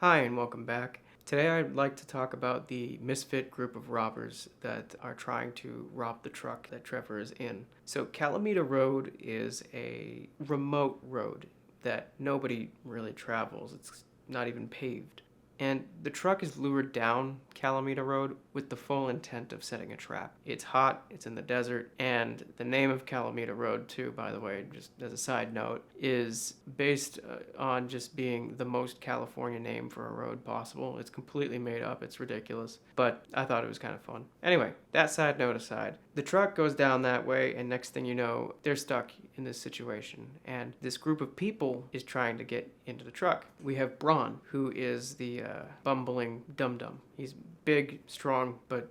Hi, and welcome back. Today I'd like to talk about the Misfit group of robbers that are trying to rob the truck that Trevor is in. So, Calamita Road is a remote road that nobody really travels. It's not even paved. And the truck is lured down Calamita Road with the full intent of setting a trap. It's hot, it's in the desert, and the name of Calamita Road, too, by the way, just as a side note, is based on just being the most California name for a road possible. It's completely made up, it's ridiculous, but I thought it was kind of fun. Anyway, that side note aside, the truck goes down that way, and next thing you know, they're stuck in this situation, and this group of people is trying to get into the truck. We have Braun, who is the bumbling dum-dum. He's big, strong, but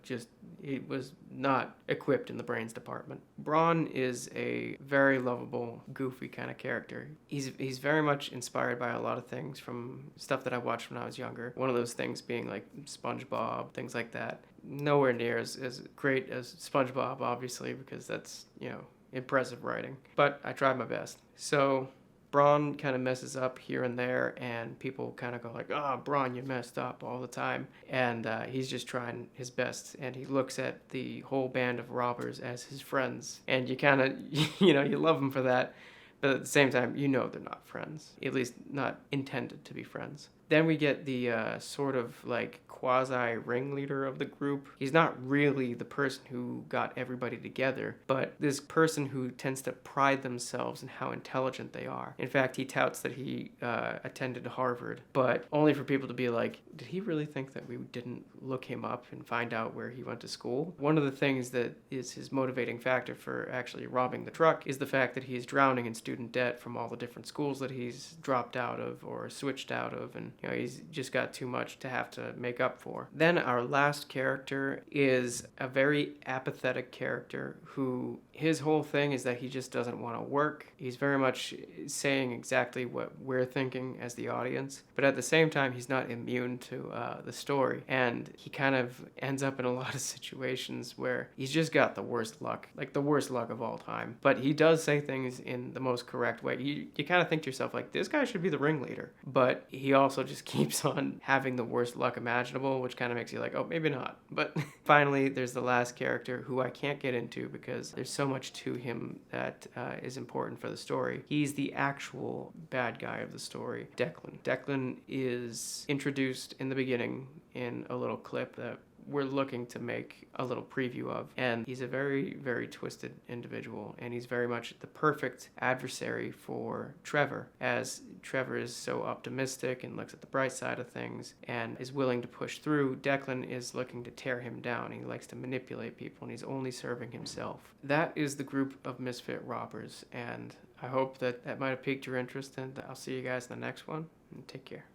he was not equipped in the brains department. Braun is a very lovable, goofy kind of character. He's very much inspired by a lot of things from stuff that I watched when I was younger. One of those things being like SpongeBob, things like that. Nowhere near as great as SpongeBob, obviously, because that's, impressive writing. But I tried my best. So Braun kind of messes up here and there, and people kind of go like, "Oh, Braun, you messed up," all the time. And he's just trying his best, and he looks at the whole band of robbers as his friends. And you kind of, you love him for that. But at the same time, they're not friends. At least not intended to be friends. Then we get the sort of like quasi ringleader of the group. He's not really the person who got everybody together, but this person who tends to pride themselves in how intelligent they are. In fact, he touts that he attended Harvard, but only for people to be like, did he really think that we didn't look him up and find out where he went to school? One of the things that is his motivating factor for actually robbing the truck is the fact that he's drowning in student debt from all the different schools that he's dropped out of or switched out of, and he's just got too much to have to make up for. Then our last character is a very apathetic character who his whole thing is that he just doesn't want to work. He's very much saying exactly what we're thinking as the audience, but at the same time he's not immune to the story, and he kind of ends up in a lot of situations where he's just got the worst luck, like the worst luck of all time. But he does say things in the most correct way. You kind of think to yourself like, this guy should be the ringleader, but he also just keeps on having the worst luck imaginable, which kind of makes you like, oh, maybe not. But finally, there's the last character who I can't get into because there's so much to him that is important for the story. He's the actual bad guy of the story, Declan. Declan is introduced in the beginning in a little clip that we're looking to make a little preview of, and he's a very, very twisted individual, and he's very much the perfect adversary for Trevor, as Trevor is so optimistic and looks at the bright side of things and is willing to push through. Declan is looking to tear him down. He likes to manipulate people, and he's only serving himself. That is the group of Misfit robbers, and I hope that might have piqued your interest, and I'll see you guys in the next one, and take care.